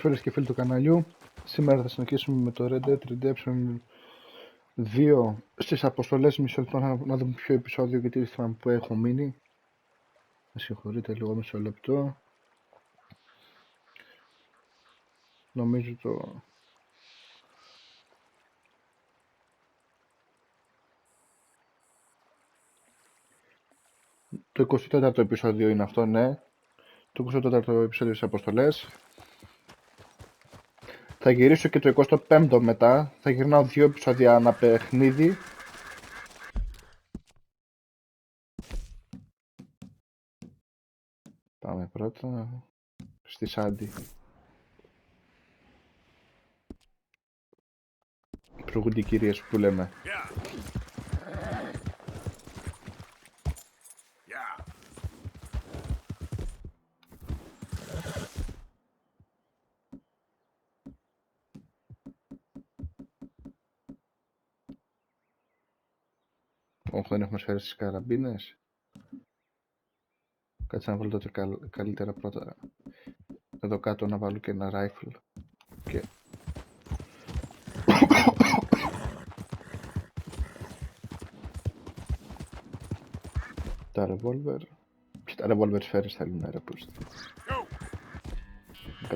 φίλες και φίλοι του καναλιού. Σήμερα θα συνεχίσουμε με το Red Dead Redemption 2 στις αποστολές. Μισό λεπτό να δούμε ποιο επεισόδιο, γιατί θυμάμαι που έχω μείνει. Με συγχωρείτε λίγο, μισό λεπτό. Νομίζω το 24ο επεισόδιο είναι αυτό, ναι. Το 24ο επεισόδιο στις αποστολές. Θα γυρίσω και το 25ο μετά. Θα γυρνάω 2 επεισόδια ανά παιχνίδι. Πάμε πρώτα στη Σάντι. Προηγούνται οι κυρίες που λέμε. Όχι, δεν έχουμε σφαίρες στις καραμπίνες. Κάτσε να βάλω τότε καλύτερα πρώτα εδώ κάτω, να βάλω και ένα rifle και... τα revolver. Ποιοι τα revolver σφαίρες θέλουν, ρε πούστη.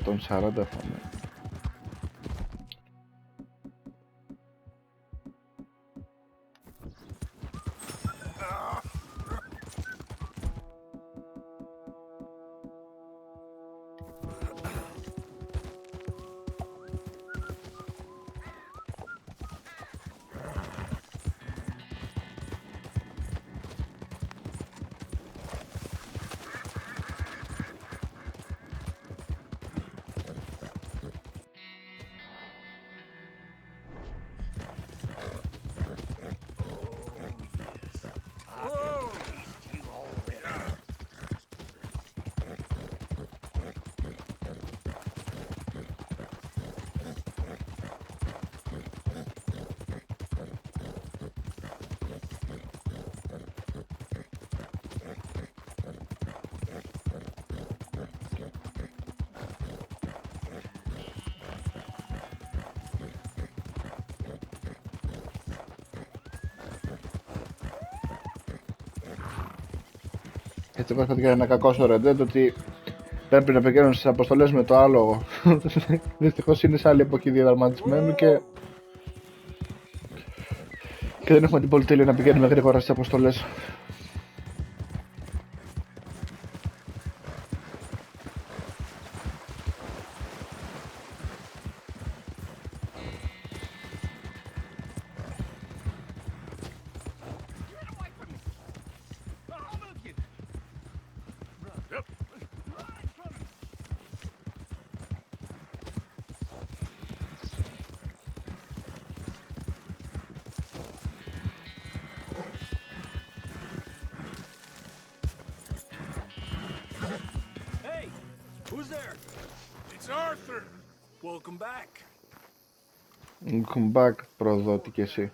140 φάμε. Έτσι πραγματικά είναι κακό στο Red Dead, ότι πρέπει να πηγαίνουν στις αποστολές με το άλλο. Δυστυχώς είναι σε άλλη εποχή διαδραματισμένου και δεν έχουμε την πολυτέλεια να πηγαίνουμε γρήγορα στις αποστολές. Who's there? It's Arthur. Welcome back. Welcome back, προδότη κι εσύ.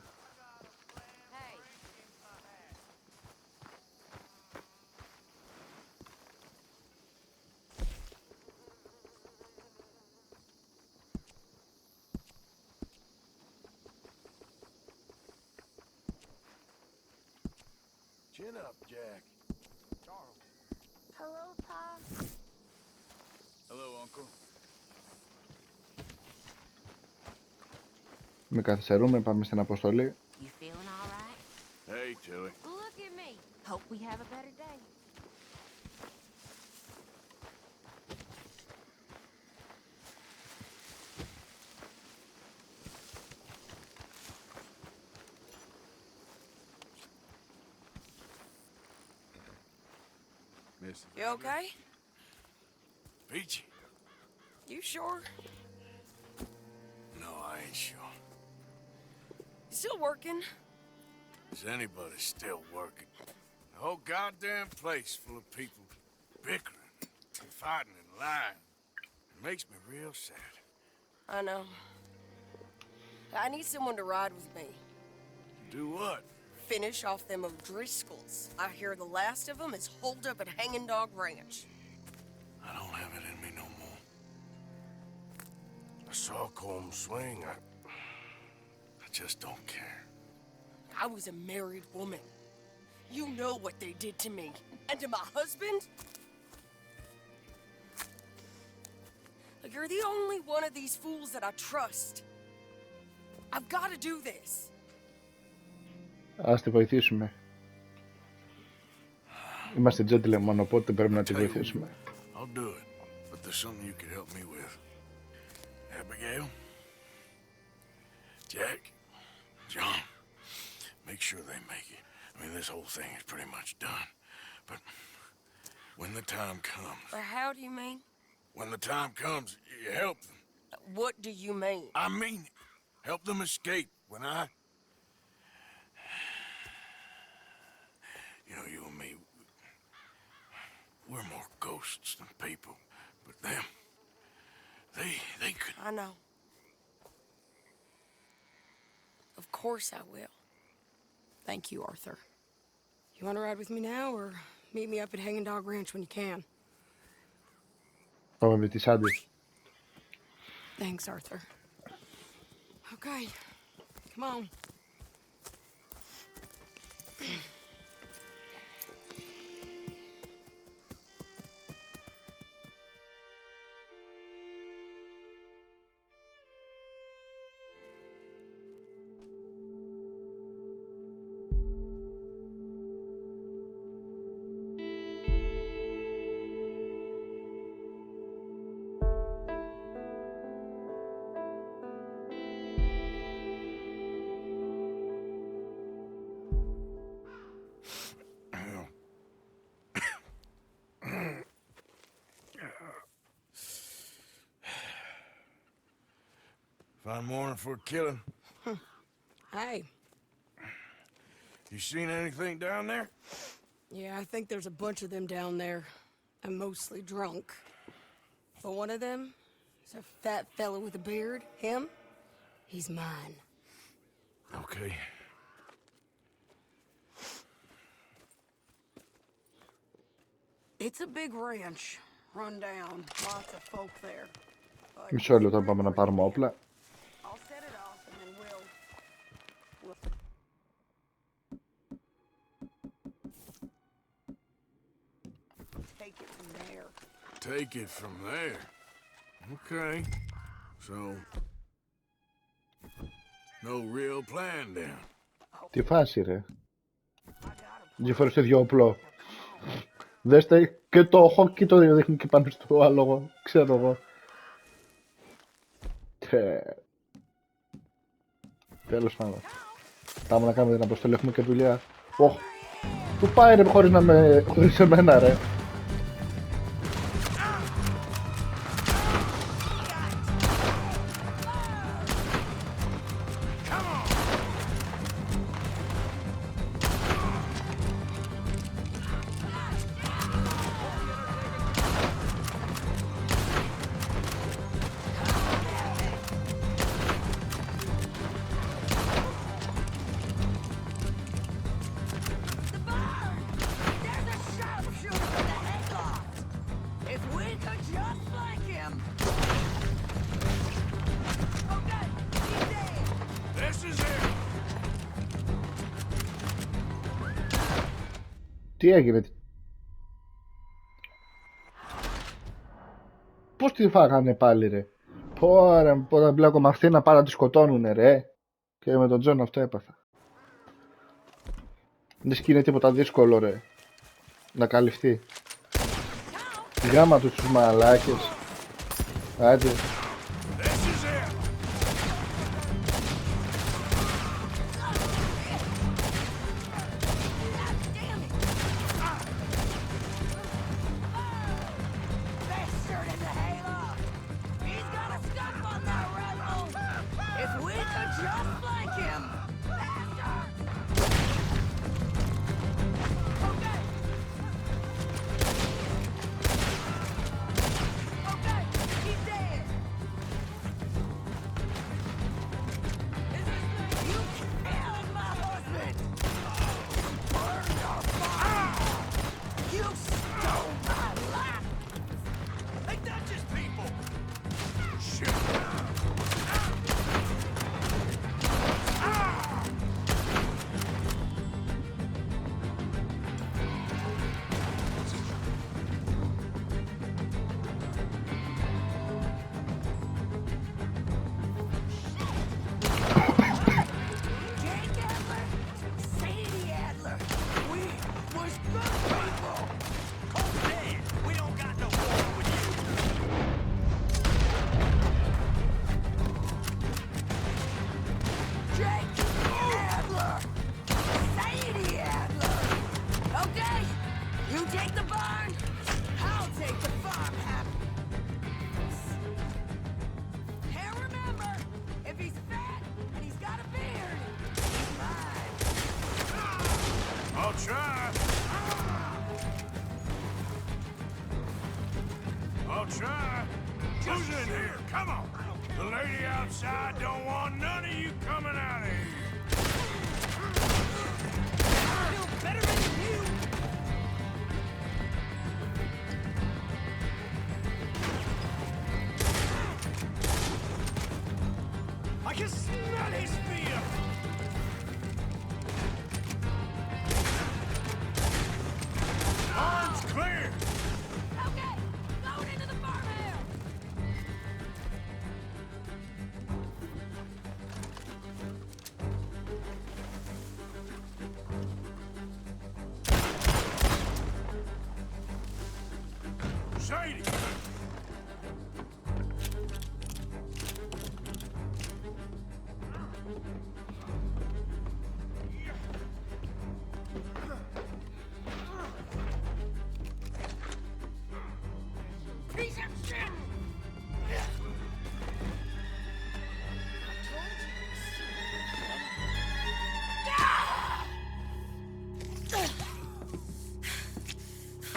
Chin up, Jack. Charles. Hello, Pa. Hello, Uncle. Με καθυστερούμε, πάμε στην αποστολή. You feeling all right? Hey, Tilly. Look at me. Hope we have a better day. Miss. You okay? Peachy. You sure? No, I ain't sure. You still working? Is anybody still working? The whole goddamn place full of people bickering, fighting and lying. It makes me real sad. I know. I need someone to ride with me. Do what? Finish off them O'Driscolls. I hear the last of them is holed up at Hanging Dog Ranch. I don't have it in me no more. I saw Colm swing. I just don't care. I was a married woman. You know what they did to me. And to my husband? Like, you're the only one of these fools that I trust. I've got to do this. Ας τη βοηθήσουμε. Είμαστε gentlemen, οπότε πρέπει να τη βοηθήσουμε. I'll do it, but there's something you could help me with. Abigail? Jack? John? Make sure they make it. I mean, this whole thing is pretty much done. But when the time comes... How do you mean? When the time comes, you help them. What do you mean? I mean it. Help them escape. When I... You know, you and me, we're more ghosts than people. But them, they could... I know. Of course I will. Thank you, Arthur. You want to ride with me now, or meet me up at Hanging Dog Ranch when you can? Πάμε με τις άντες. Thanks, Arthur. Okay, come on. Fine morning for a killing. Hey. You seen anything down there? Yeah, I think there's a bunch of them down there. I'm mostly drunk. But one of them is a fat fella with a beard. Him? He's mine. Okay. It's a big ranch. Run down. Lots of folk there. Μισό λεπτό πάμε να πάρουμε όπλα. I'll set it off and then we'll... Take it from there. Take it from there. Okay. So, no real plan then. Τι φάση ρε. Δύο φορές το ίδιο όπλο. Δέστε και το χόκι το δείχνει και πάνω στο άλογο. Ξέρω εγώ. Τέλος πάντων. Πάμε να κάνουμε την αποστολή, έχουμε και δουλειά. Ωχ. Πού πάει ρε χωρίς να με... χωρίς εμένα ρε. Τι έγινε. Πώς τη φάγανε πάλι ρε. Πόρα πόρα μπλέκω με αυτή να πάρω να τη σκοτώνουνε ρε. Και με τον Τζον αυτό έπαθα. Δεν σκύνε τίποτα δύσκολο ρε. Να καλυφθεί. Γάμα τους μαλάκες. Άντε. try. I'll try. Who's in here? Come on. The lady outside don't want none of you coming out of here. Better than you. I can smell his fear. Arms clear. Okay, going into the farmhouse. Sadie. Piece of shit!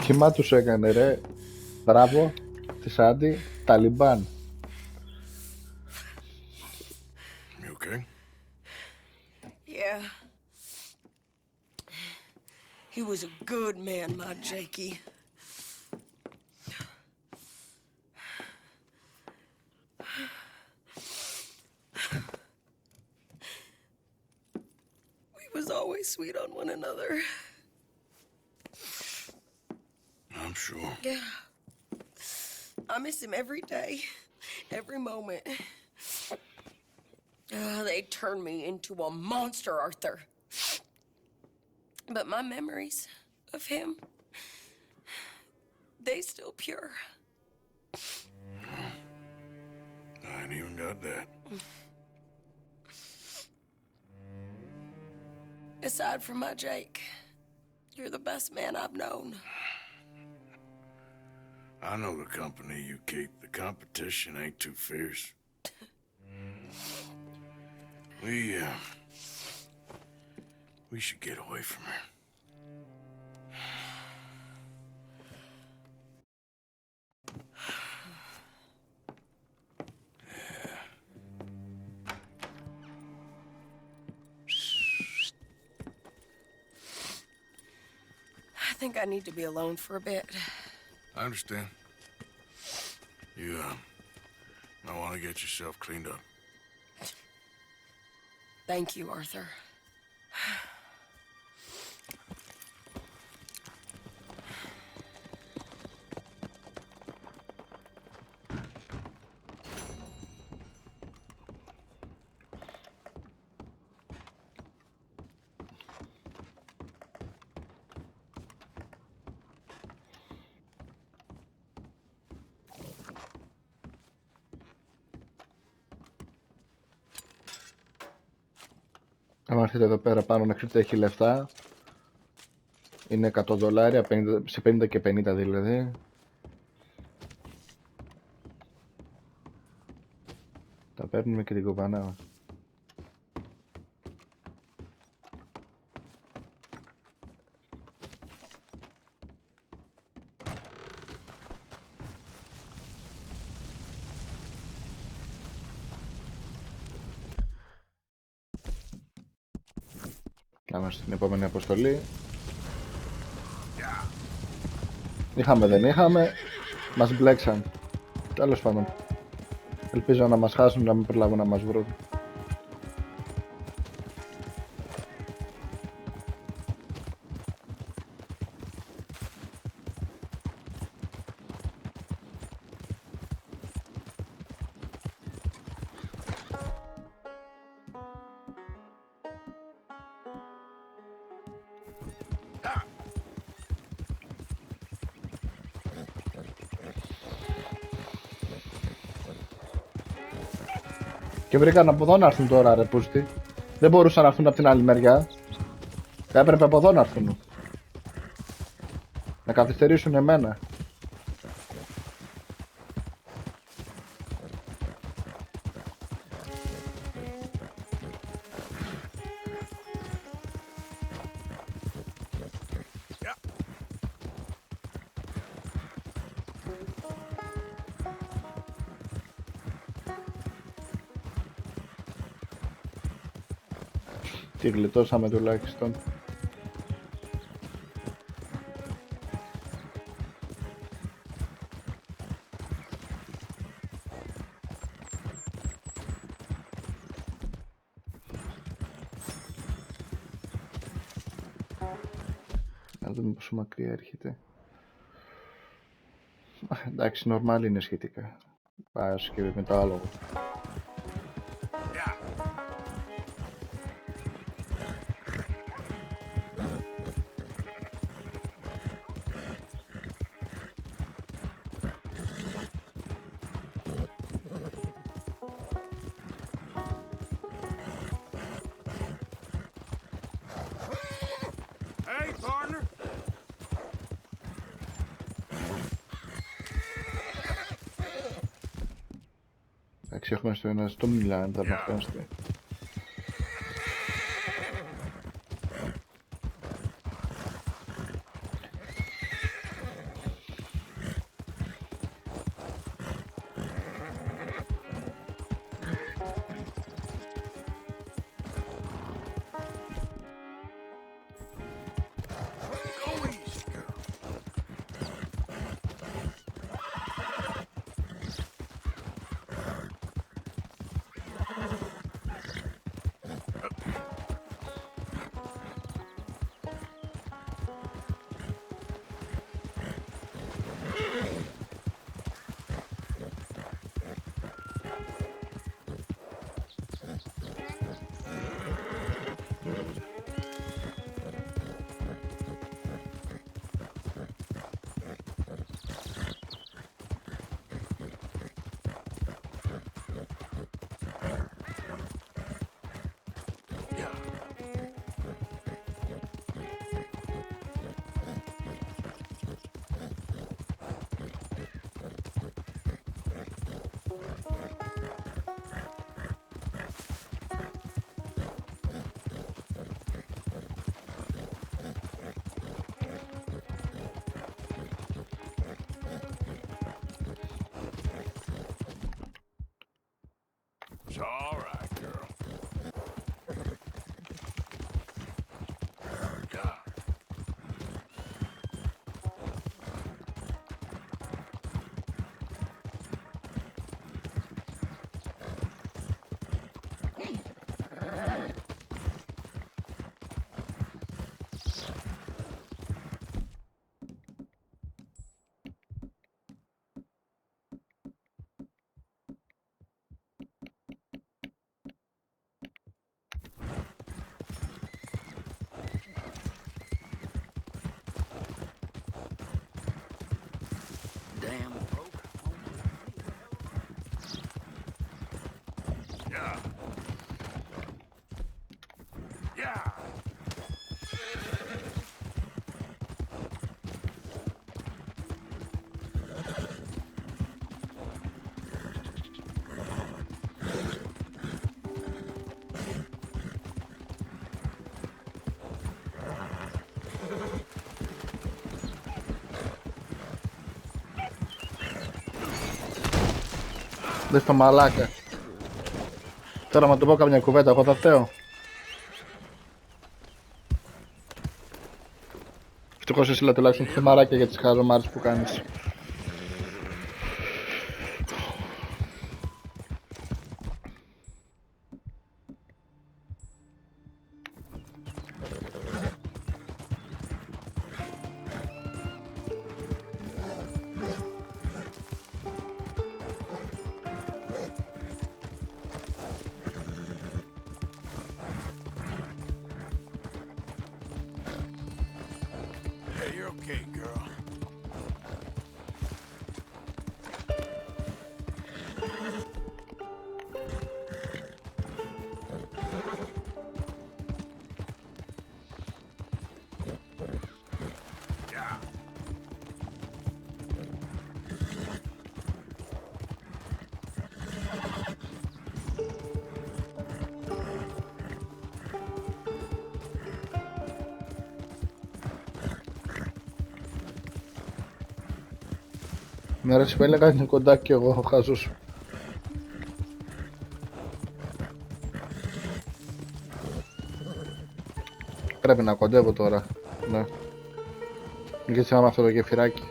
Κύμα τους έκανε ρε. Μπράβο. Της Άντι. Ταλιμπάν. You okay? Yeah. He was a good man, my Jakey. We was always sweet on one another. I'm sure. Yeah. I miss him every day, every moment. They turned me into a monster, Arthur. But my memories of him, they still pure. I ain't even got that. Aside from my Jake, you're the best man I've known. I know the company you keep. The competition ain't too fierce. We should get away from her. I think I need to be alone for a bit. I understand. You, might want to get yourself cleaned up. Thank you, Arthur. Αν έρθετε εδώ πέρα πάνω να ξέρετε έχει λεφτά. Είναι $100, 50, σε 50 και 50 δηλαδή. Τα παίρνουμε και την κοπανά. Πάμε στην επόμενη αποστολή. Είχαμε δεν είχαμε, μας μπλέξαν. Τέλος πάντων. Ελπίζω να μας χάσουν, να μην προλάβουν να μας βρουν. Και βρήκαν από εδώ να έρθουν τώρα ρε πούστη. Δεν μπορούσαν να έρθουν από την άλλη μεριά. Έπρεπε από εδώ να έρθουν. Να καθυστερήσουν εμένα. Τη γλιτώσαμε τουλάχιστον. Να δούμε πόσο μακριά έρχεται. Εντάξει, νορμάλ είναι σχετικά. Πάει και με το άλογο. Hey, partner. Εντάξει, έχουμε στο ένα στο Μιλάν, θα μαθαίνετε. Go easy, girl. It's all right, girl. Yeah. Damn broke. Yeah. Yeah. Δες το μαλάκα. Τώρα μα του πω καμιά κουβέντα, εγώ θα φταίω. Ευτυχώς εσύ τουλάχιστον θυμαράκια για τις χαζομάρες που κάνεις. Hey, you're okay, girl. Yeah. Με αρέσει που έλεγα είναι κοντά κι εγώ ο χαζός. Πρέπει να κοντεύω τώρα. Ναι. Γιατί άμα αυτό το γεφυράκι.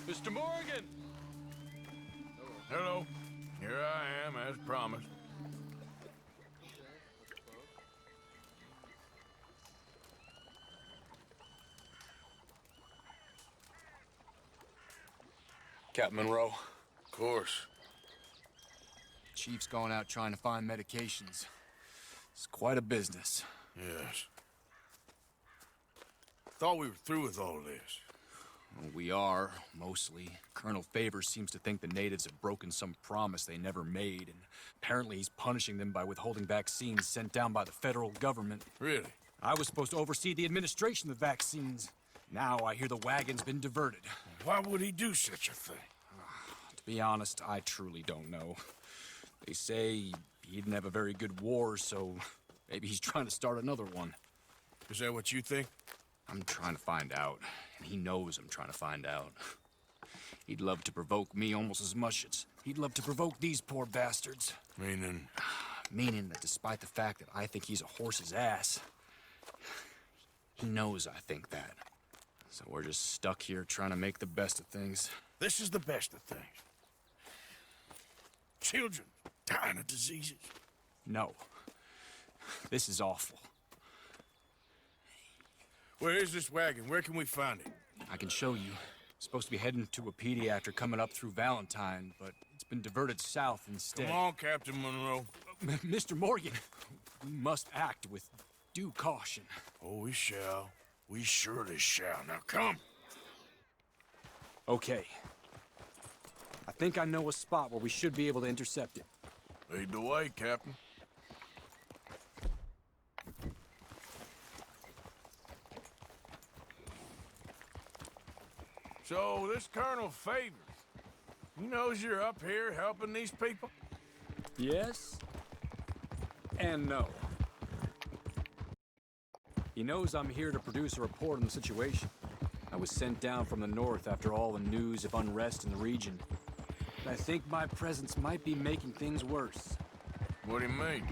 Mr. Morgan! Hello. Here I am, as promised. Captain Monroe. Of course. Chief's going out trying to find medications. It's quite a business. Yes. Thought we were through with all this. Well, we are, mostly. Colonel Favors seems to think the natives have broken some promise they never made, and apparently he's punishing them by withholding vaccines sent down by the federal government. Really? I was supposed to oversee the administration of vaccines. Now I hear the wagon's been diverted. Why would he do such a thing? To be honest, I truly don't know. They say he didn't have a very good war, so maybe he's trying to start another one. Is that what you think? I'm trying to find out, and he knows I'm trying to find out. He'd love to provoke me almost as much as he'd love to provoke these poor bastards. Meaning? Meaning that despite the fact that I think he's a horse's ass, he knows I think that. So we're just stuck here trying to make the best of things. This is the best of things. Children dying of diseases. No. This is awful. Where is this wagon? Where can we find it? I can show you. It's supposed to be heading to a pediatric coming up through Valentine, but it's been diverted south instead. Come on, Captain Monroe. Mr. Morgan, we must act with due caution. Oh, we shall. We surely shall. Now come. Okay. I think I know a spot where we should be able to intercept it. Lead the way, Captain. So, this Colonel Favors, he knows you're up here helping these people? Yes and no. He knows I'm here to produce a report on the situation. I was sent down from the north after all the news of unrest in the region. And I think my presence might be making things worse. What do you mean?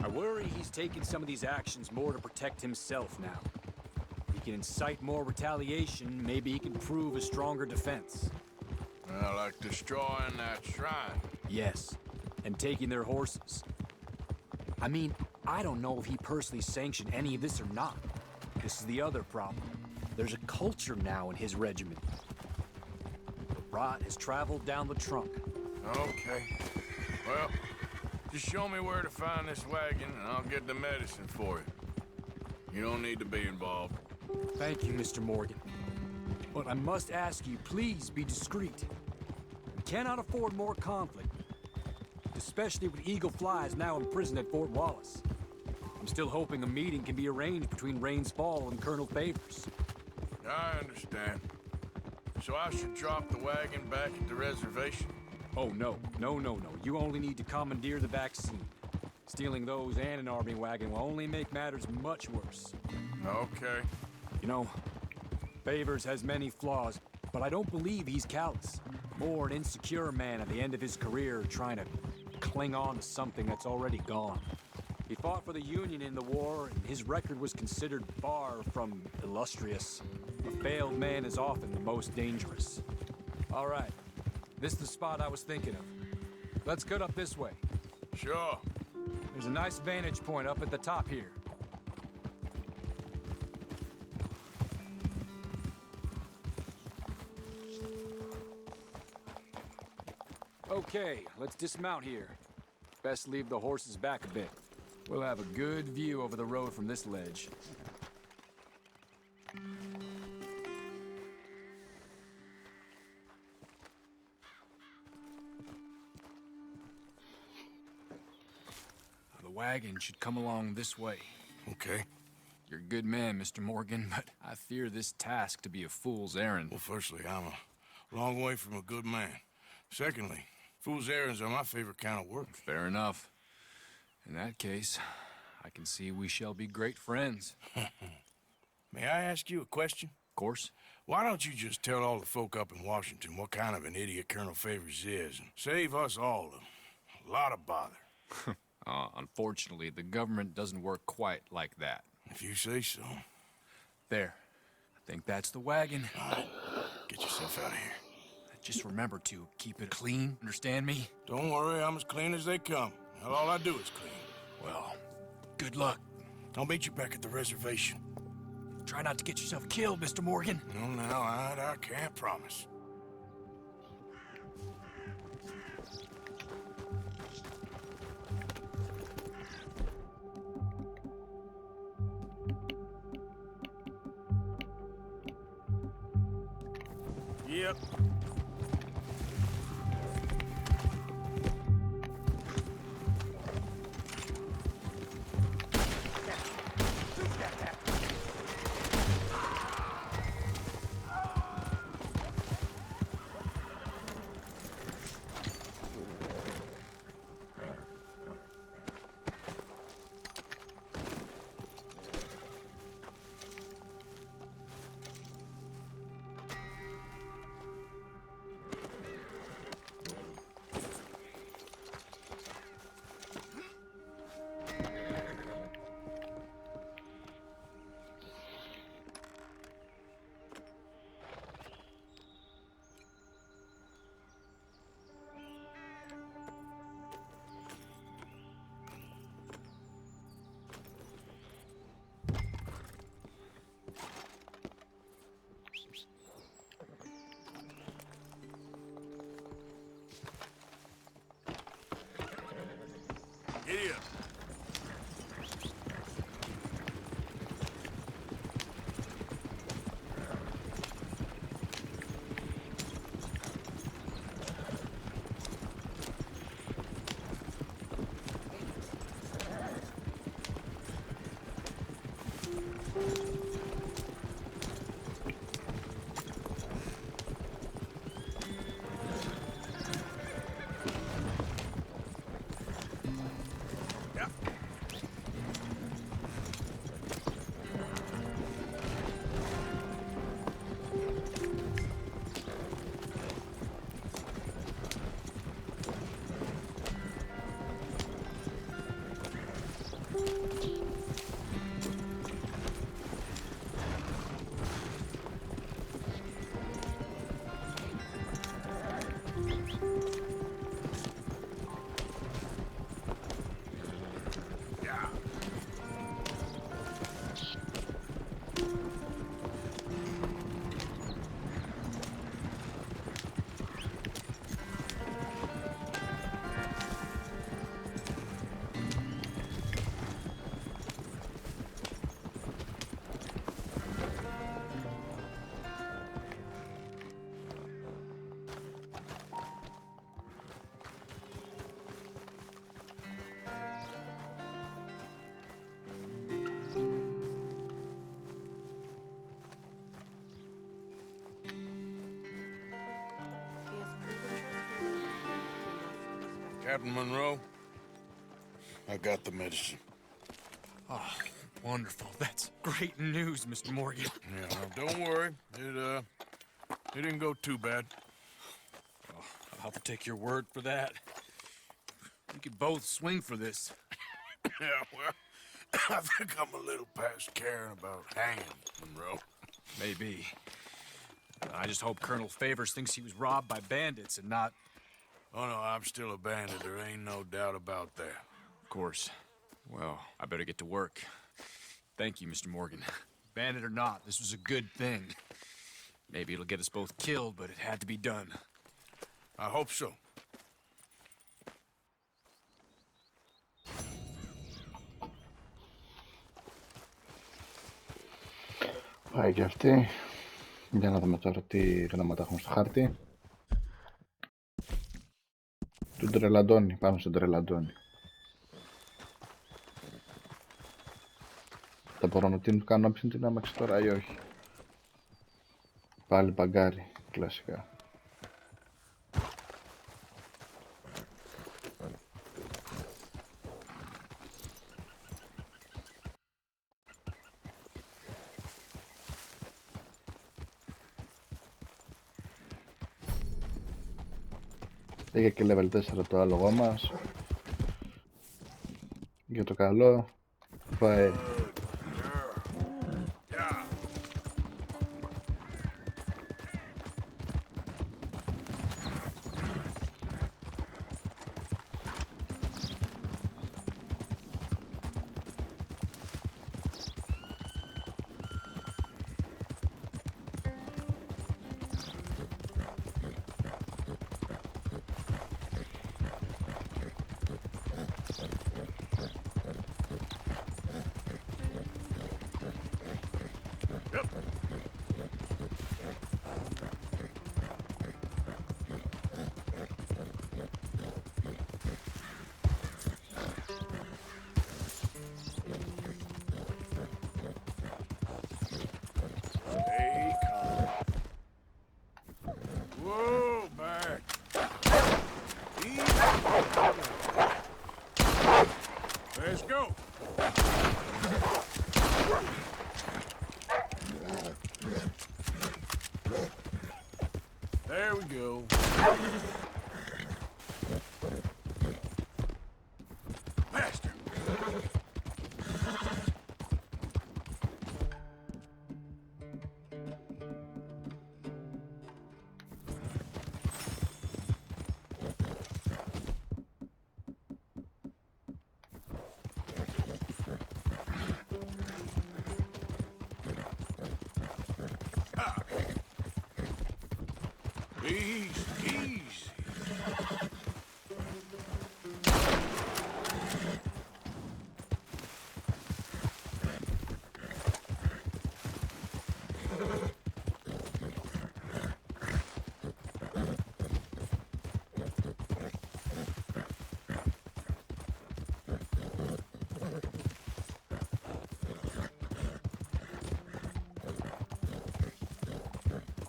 I worry he's taking some of these actions more to protect himself now. If he can incite more retaliation, maybe he can prove a stronger defense. Well, like destroying that shrine. Yes, and taking their horses. I mean, I don't know if he personally sanctioned any of this or not. This is the other problem. There's a culture now in his regiment. The rot has traveled down the trunk. Okay. Well, just show me where to find this wagon and I'll get the medicine for you. You don't need to be involved. Thank you, Mr. Morgan. But I must ask you, please be discreet. We cannot afford more conflict. Especially with Eagle Flies now imprisoned at Fort Wallace. I'm still hoping a meeting can be arranged between Rains Fall and Colonel Favors. I understand. So I should drop the wagon back at the reservation? Oh, no. No. You only need to commandeer the vaccine. Stealing those and an army wagon will only make matters much worse. Okay. You know, Favors has many flaws, but I don't believe he's callous. More an insecure man at the end of his career trying to cling on to something that's already gone. He fought for the Union in the war, and his record was considered far from illustrious. A failed man is often the most dangerous. All right, this is the spot I was thinking of. Let's cut up this way. Sure. There's a nice vantage point up at the top here. Okay, let's dismount here. Best leave the horses back a bit. We'll have a good view over the road from this ledge. The wagon should come along this way. Okay. You're a good man, Mr. Morgan, but I fear this task to be a fool's errand. Well, firstly, I'm a long way from a good man. Secondly, fool's errands are my favorite kind of work. Fair enough. In that case, I can see we shall be great friends. May I ask you a question? Of course. Why don't you just tell all the folk up in Washington what kind of an idiot Colonel Favors is, and save us all a lot of bother? Unfortunately, the government doesn't work quite like that. If you say so. There. I think that's the wagon. Get yourself out of here. Just remember to keep it clean, understand me? Don't worry, I'm as clean as they come. Hell, all I do is clean. Well, good luck. I'll meet you back at the reservation. Try not to get yourself killed, Mr. Morgan. No, now, I can't promise. Yep. Giddy up. Captain Monroe, I got the medicine. Oh, wonderful. That's great news, Mr. Morgan. Yeah, now don't worry. It didn't go too bad. Oh, I'll have to take your word for that. We could both swing for this. Yeah, well, I think I'm a little past caring about hanging, Monroe. Maybe. I just hope Colonel Favors thinks he was robbed by bandits and not... Oh, no, I'm still a bandit. There ain't no doubt about that. Of course. Well, I better get to work. Thank you, Mr. Morgan. Bandit or not, this was a good thing. Maybe it'll get us both killed, but it had to be done. I hope so. Πάει και αυτή. Για να δούμε τώρα τι γράμματα έχουμε στο χάρτη. Του Τρελαντώνη, πάμε στον Τρελαντώνη. Θα μπορώ να την κάνω άψη την άμαξη τώρα ή όχι. Πάλι μπαγκάρι, κλασικά. Είχε και level 4 το άλογό μας. Για το καλό. Πάει. Stay calm. Whoa, back. Easy. Let's go. There we go. Faster. Easy, easy.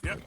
Yep.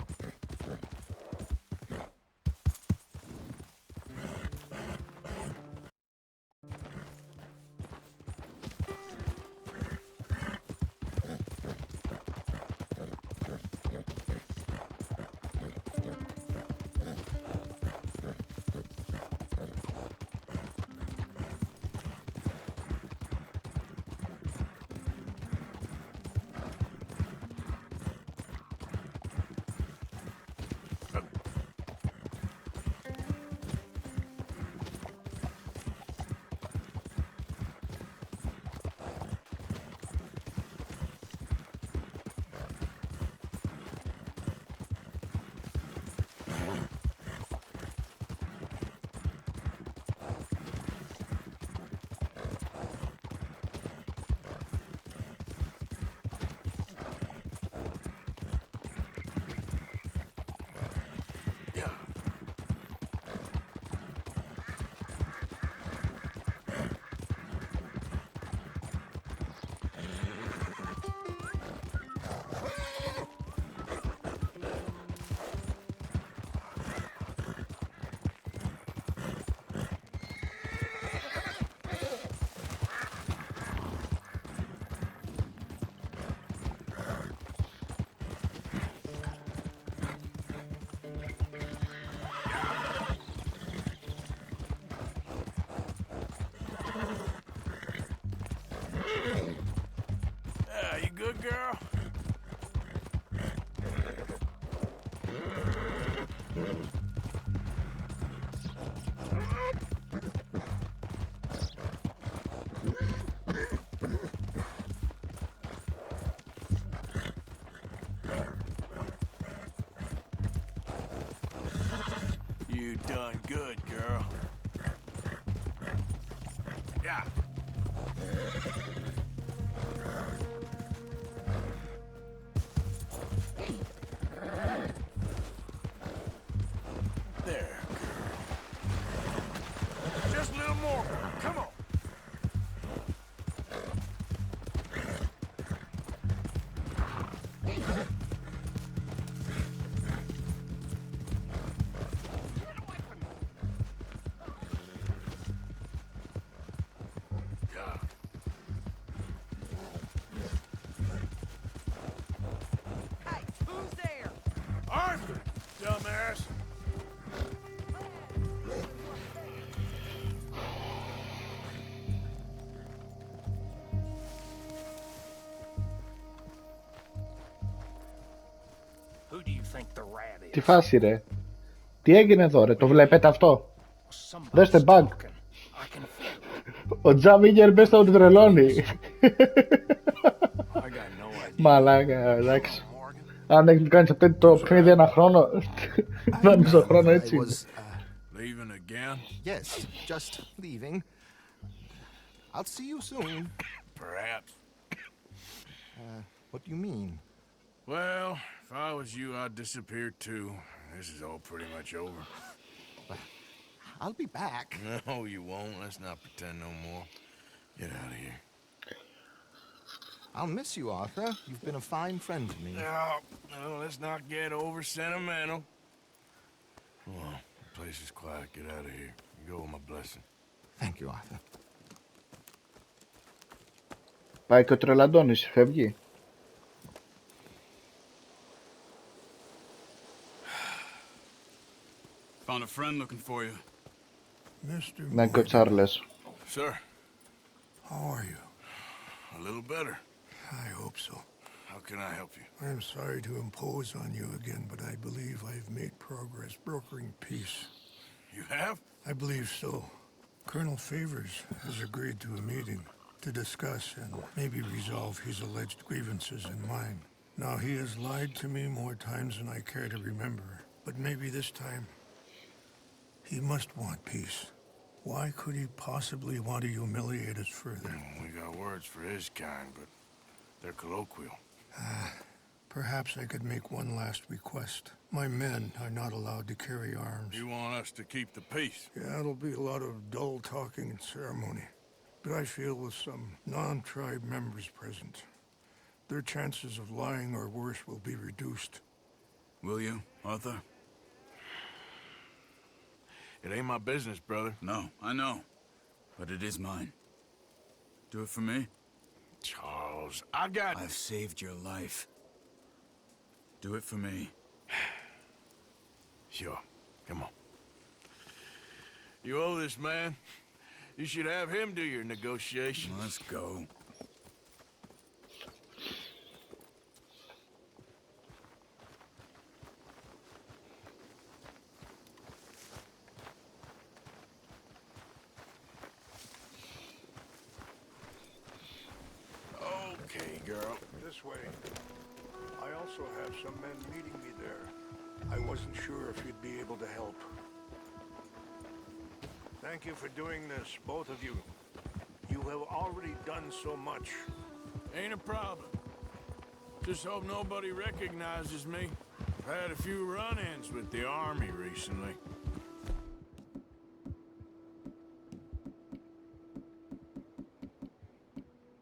You good, girl? You done good, girl. Yeah. There, girl. Just a little more, girl. Come on. think the rat Τι is? φάση ρε. Τι έγινε εδώ ρε, το βλέπετε αυτό? Somebody's Δέστε bug. talking. I can feel it. Ο Τζάμιγερ μπες στο τρελώνει. I got no idea. Μαλάκα, εντάξει. Morgan. Αν έχεις κάνει αυτό το παιχνίδι ένα χρόνο, να μισό χρόνο έτσι. I είναι. was, Leaving again? yes, just leaving. I'll see you soon. Perhaps. What do you mean? Well, if I was you, I'd disappear too. This is all pretty much over. I'll be back. No, you won't. Let's not pretend no more. Get out of here. I'll miss you, Arthur. You've been a fine friend to me. No, let's not get over sentimental. Come on, the place is quiet. Get out of here. You go with my blessing. Thank you, Arthur. Πάει και ο τρελαντώνης, φεύγει. Found a friend looking for you. Mr. Να και ο Τσάρλες. Sir, How are you? a little better. I hope so. How can I help you? I'm sorry to impose on you again, but I believe I've made progress brokering peace. You have? I believe so. Colonel Favors has agreed to a meeting to discuss and maybe resolve his alleged grievances and mine. Now, he has lied to me more times than I care to remember, but maybe this time he must want peace. Why could he possibly want to humiliate us further? We got words for his kind, but they're colloquial. Perhaps I could make one last request. My men are not allowed to carry arms. You want us to keep the peace? Yeah, it'll be a lot of dull talking and ceremony. But I feel with some non-tribe members present, their chances of lying or worse will be reduced. Will you, Arthur? It ain't my business, brother. No, I know. But it is mine. Do it for me? Charles, I got... I've saved your life. Do it for me. Sure. Come on. You owe this man. You should have him do your negotiations. Let's go. Okay, girl. This way. I also have some men meeting me there. I wasn't sure if you'd be able to help. Thank you for doing this, both of you. You have already done so much. Ain't a problem. Just hope nobody recognizes me. I've had a few run-ins with the army recently.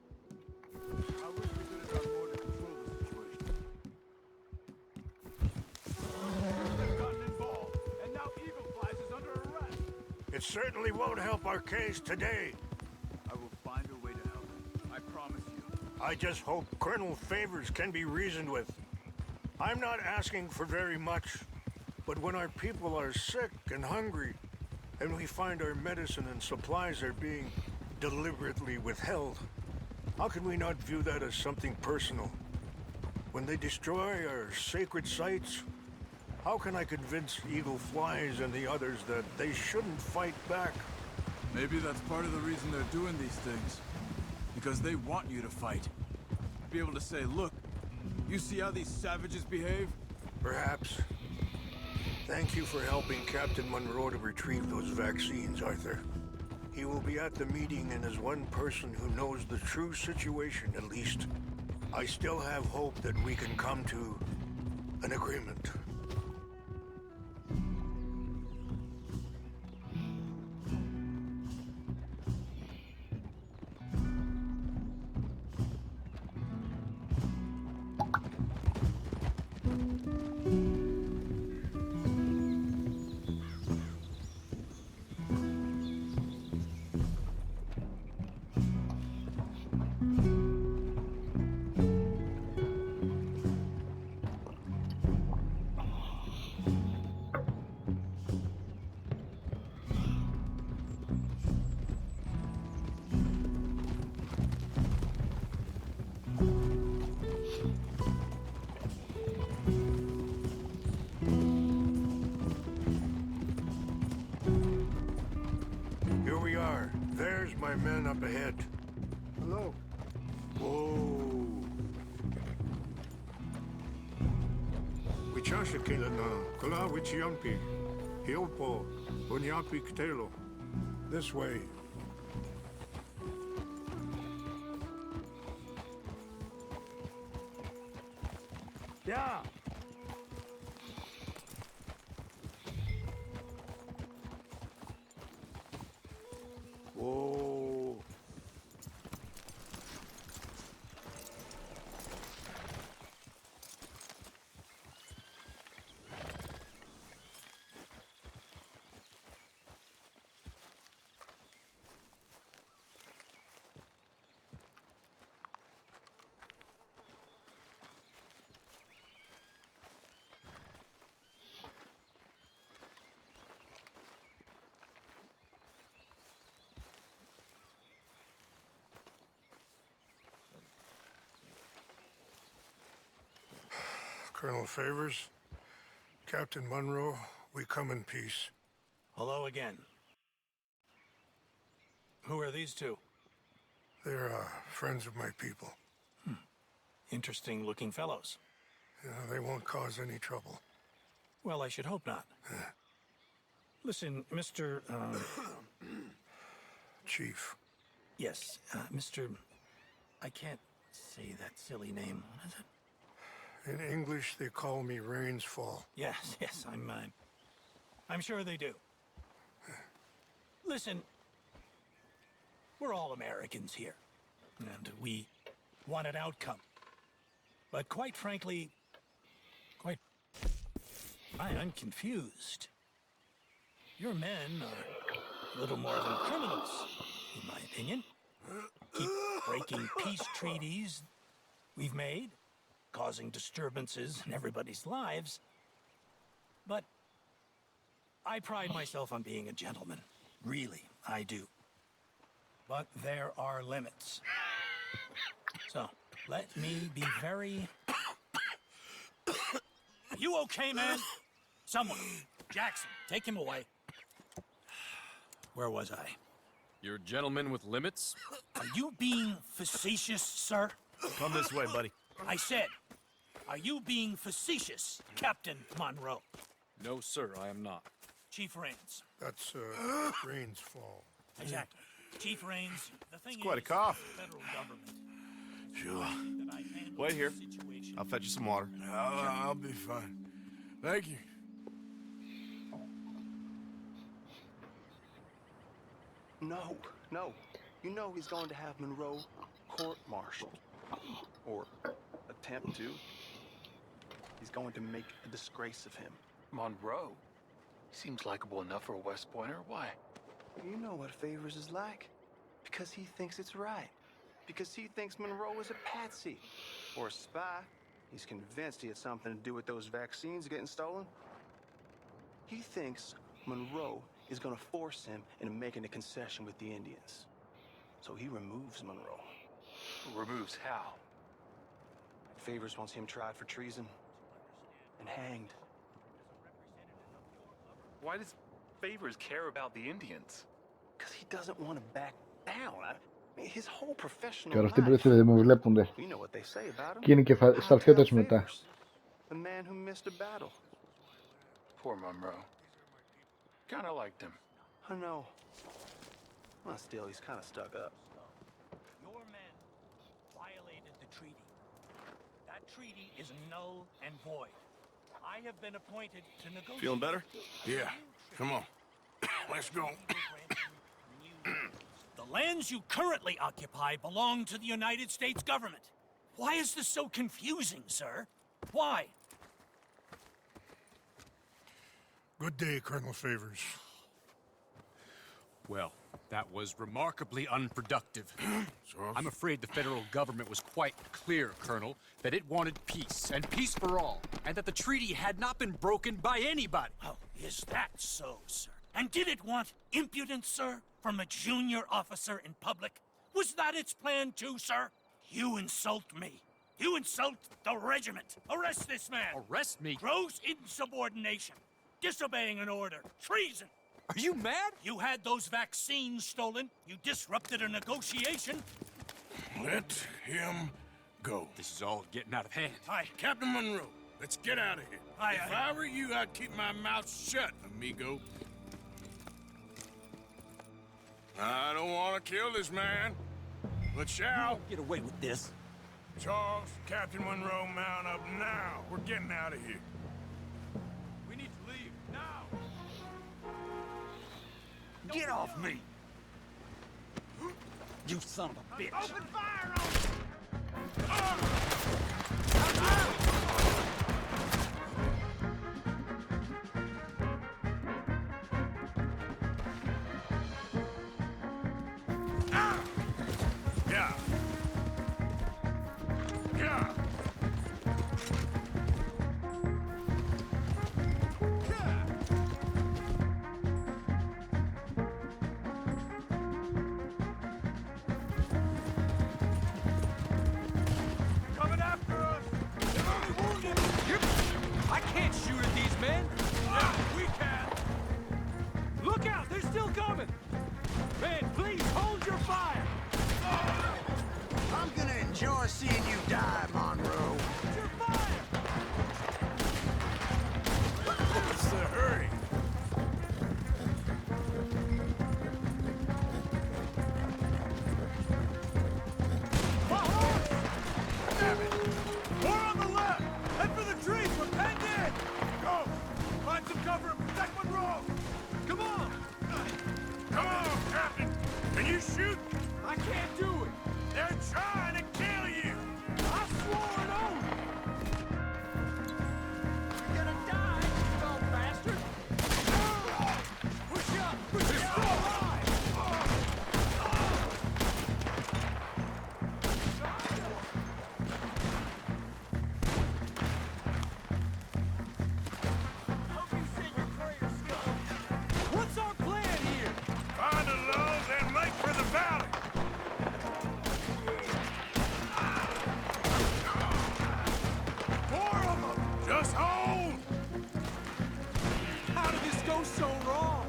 I wish we could have done more to control the situation. They've gotten involved, and now Eagle Flies is under arrest. It certainly won't help our case today. I will find a way to help. I promise you. I just hope Colonel Favors can be reasoned with. I'm not asking for very much, but when our people are sick and hungry, and we find our medicine and supplies are being deliberately withheld, how can we not view that as something personal? When they destroy our sacred sites, how can I convince Eagle Flies and the others that they shouldn't fight back? Maybe that's part of the reason they're doing these things. Because they want you to fight. Be able to say, look, you see how these savages behave? Perhaps. Thank you for helping Captain Monroe to retrieve those vaccines, Arthur. He will be at the meeting and is one person who knows the true situation, at least. I still have hope that we can come to an agreement. men up ahead. Hello. Whoa. Wichashakila na kula wichiampi. Hiopo. Bunyapi ktelo. This way. Yeah. Whoa. Colonel Favors, Captain Munro, we come in peace. Hello again. Who are these two? They're friends of my people. Interesting looking fellows. They won't cause any trouble. Well, I should hope not. Listen, Mr. Chief. Yes, Mr. I can't say that silly name. What is it? In English, they call me Rains Fall. Yes, I'm sure they do. Listen, we're all Americans here, and we want an outcome. But quite frankly, I'm confused. Your men are little more than criminals, in my opinion. Keep breaking peace treaties we've made, causing disturbances in everybody's lives. But I pride myself on being a gentleman. Really, I do. But there are limits. So, let me be very... Are you okay, man? Someone. Jackson, take him away. Where was I? You're a gentleman with limits? Are you being facetious, sir? Come this way, buddy. I said, are you being facetious, Captain Monroe? No, sir, I am not. Chief Rains. That's Rains Fall. Exactly. Chief Rains, the thing It's quite a is, cough. the federal government. Sure. That I handle Wait here. the situation. I'll fetch you some water. I'll be fine. Thank you. No. You know he's going to have Monroe court-martialed. Or attempt to. He's going to make a disgrace of him. Monroe? He seems likable enough for a West Pointer. Why? You know what Favors is like. Because he thinks it's right. Because he thinks Monroe is a patsy. Or a spy. He's convinced he had something to do with those vaccines getting stolen. He thinks Monroe is going to force him into making a concession with the Indians. So he removes Monroe. Removes how? Favors wants him tried for treason and hanged. Why does Favors care about the Indians? Because he doesn't want to back down. I mean, his whole professional Τώρα αυτοί life. πρέπει να με βλέπουνε. You know what they say about him. Και είναι και στρατιώτες μετά. The man who missed a battle. Poor Monroe. Kinda liked him. I know. Well, still, he's kind of stuck up. Your men violated the treaty. That treaty is null and void. I have been appointed to negotiate. Feeling better? Yeah. Come on. Let's go. The lands you currently occupy belong to the United States government. Why is this so confusing, sir? Why? Good day, Colonel Favors. Well, that was remarkably unproductive. I'm afraid the federal government was quite clear, Colonel, that it wanted peace, and peace for all, and that the treaty had not been broken by anybody. Oh, is that so, sir? And did it want impudence, sir, from a junior officer in public? Was that its plan too, sir? You insult me. You insult the regiment. Arrest this man. Arrest me? Gross insubordination. Disobeying an order. Treason. Are you mad? You had those vaccines stolen. You disrupted a negotiation. Let him go. This is all getting out of hand. Captain Monroe, let's get out of here. If I were you, I'd keep my mouth shut, amigo. I don't want to kill this man, but shall. Get away with this. Charles, Captain Monroe, mount up now. We're getting out of here. We need to leave now. Get off me! You son of a bitch. Open fire on me! Yeah. Yeah. Coming after us. They're only wounded. I can't shoot at these men. Yeah, we can. Look out, they're still coming. Man, please hold your fire. I'm gonna enjoy seeing you die, Monroe. Hold your fire. What's the hurry? Damn it! More on the left! Head for the trees! We're penned in! Go! Find some cover and protect Monroe! Come on! Come on, Captain. Can you shoot? I can't do it! They're trying to kill you. I swore an oath! You're gonna die, you little bastard! Push up! Push up! Alive! What's our plan here? Find a lull, then make for the valley. More of them! Just hold. How did this go so wrong?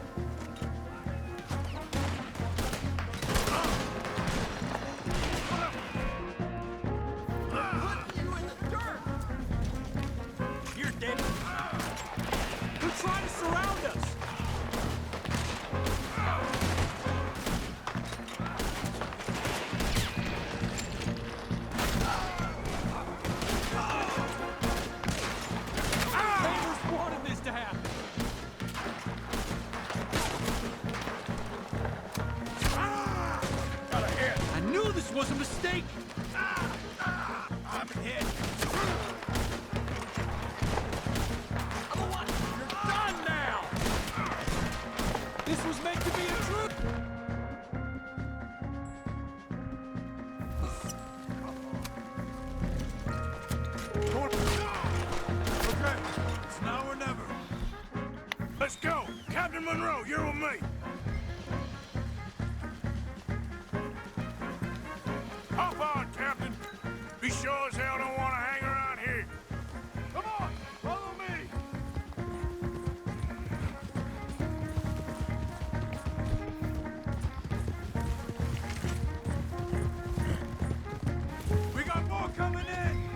Putting you in the dirt! You're dead. They're trying to surround us! Favors wanted this to happen! Got a hit. I knew this was a mistake! I'm hit! You're done now! This was meant to be a truth! Okay, it's now or never. Let's go. Captain Monroe, you're with me. Hop on, Captain. We sure as hell don't want to hang around here. Come on, follow me. We got more coming in!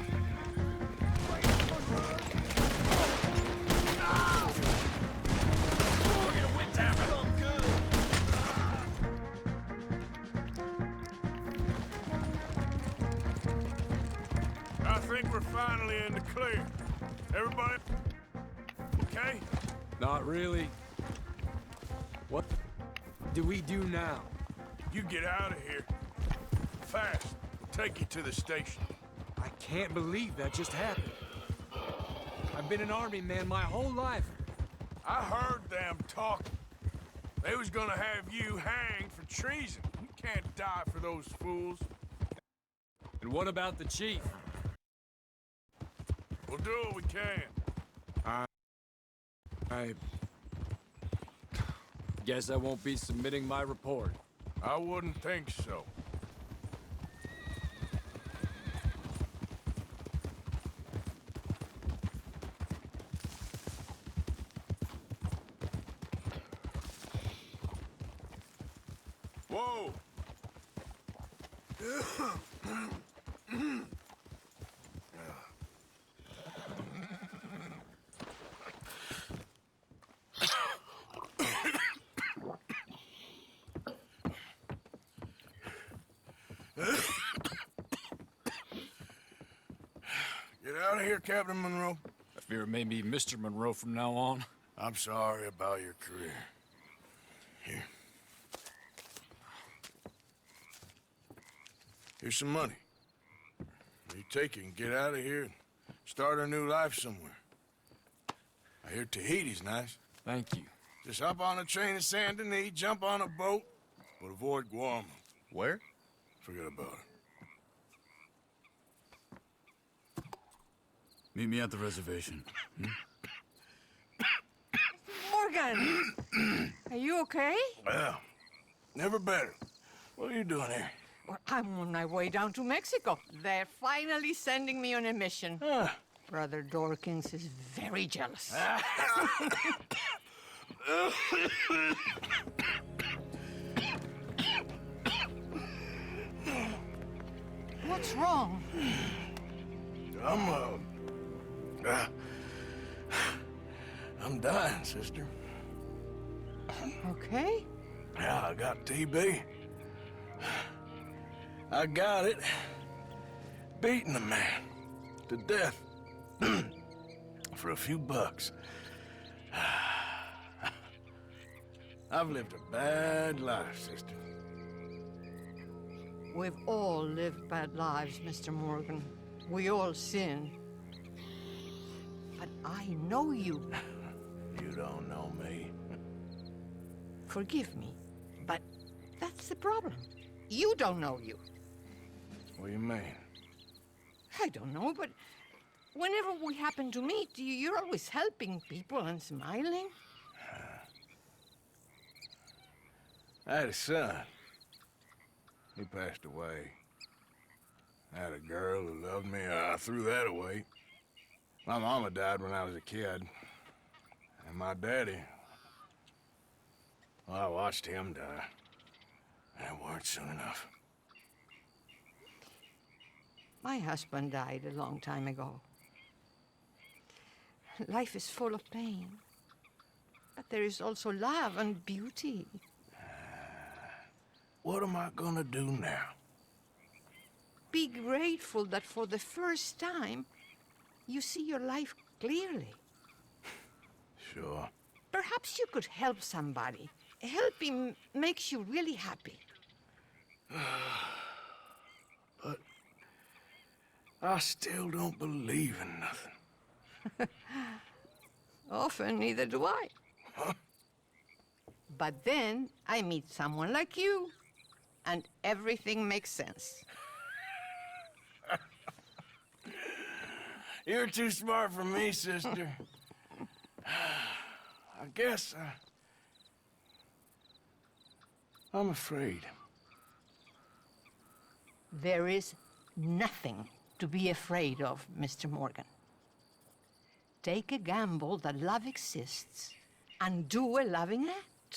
I think we're finally in the clear. Everybody okay? Not really. What do we do now? You get out of here. Fast. We'll take you to the station. I can't believe that just happened. I've been an army man my whole life. I heard them talking. They was gonna have you hanged for treason. You can't die for those fools. And what about the chief? We'll do what we can. I guess I won't be submitting my report. I wouldn't think so. Whoa! Get out of here, Captain Monroe. I fear it may be Mr. Monroe from now on. I'm sorry about your career. Here. Here's some money. You take it and get out of here and start a new life somewhere. I hear Tahiti's nice. Thank you. Just hop on a train to Saint Denis, jump on a boat, but avoid Guam. Where? Forget about it. Meet me at the reservation. Morgan! Are you okay? Well, never better. What are you doing here? Well, I'm on my way down to Mexico. They're finally sending me on a mission. Brother Dorkins is very jealous. What's wrong? I'm dying, sister. Okay. Yeah, I got TB. I got it. Beating a man to death for a few bucks. I've lived a bad life, sister. We've all lived bad lives, Mr. Morgan. We all sin. But I know you. You don't know me. Forgive me, but that's the problem. You don't know you. What do you mean? I don't know, but whenever we happen to meet, you're always helping people and smiling. I had a son. He passed away. I had a girl who loved me. I threw that away. My mama died when I was a kid. And my daddy, well, I watched him die. And it weren't soon enough. My husband died a long time ago. Life is full of pain. But there is also love and beauty. What am I gonna do now? Be grateful that for the first time, you see your life clearly. Sure. Perhaps you could help somebody. Helping makes you really happy. But I still don't believe in nothing. Often, neither do I. But then I meet someone like you, and everything makes sense. You're too smart for me, sister. I guess I'm afraid. There is nothing to be afraid of, Mr. Morgan. Take a gamble that love exists and do a loving act.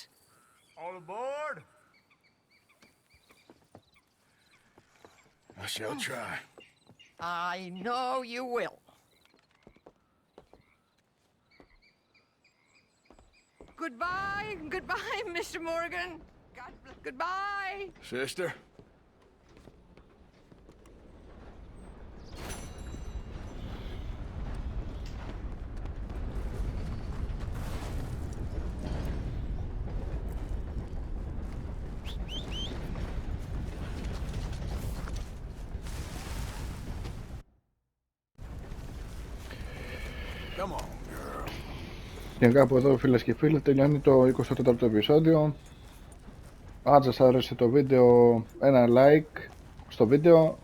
All aboard? I shall try. I know you will. Goodbye, goodbye, Mr. Morgan. God bless. Goodbye. Sister? Come on, girl. Και κάπου εδώ, φίλες και φίλοι, τελειώνει το 24ο επεισόδιο. Αν σας άρεσε το βίντεο, ένα like στο βίντεο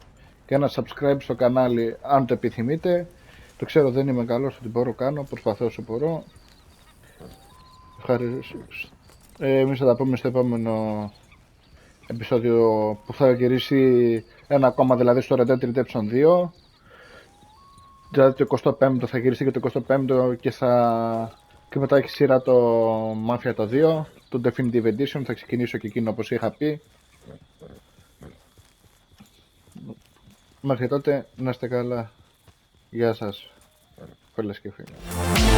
και ένα subscribe στο κανάλι αν το επιθυμείτε. Το ξέρω, δεν είμαι καλός, ότι μπορώ κάνω, προσπαθώ όσο μπορώ. Ευχαριστώ. Εμείς θα τα πούμε στο επόμενο επεισόδιο που θα γυρίσει ένα ακόμα, δηλαδή στο Red Dead Redemption 2. Δηλαδή το 25ο θα γυρίσει και το 25ο και μετά έχει σειρά το Mafia το 2, το Definitive Edition, θα ξεκινήσω και εκείνο όπως είχα πει. Μέχρι τότε να είστε καλά. Γεια σας, φίλες και φίλοι.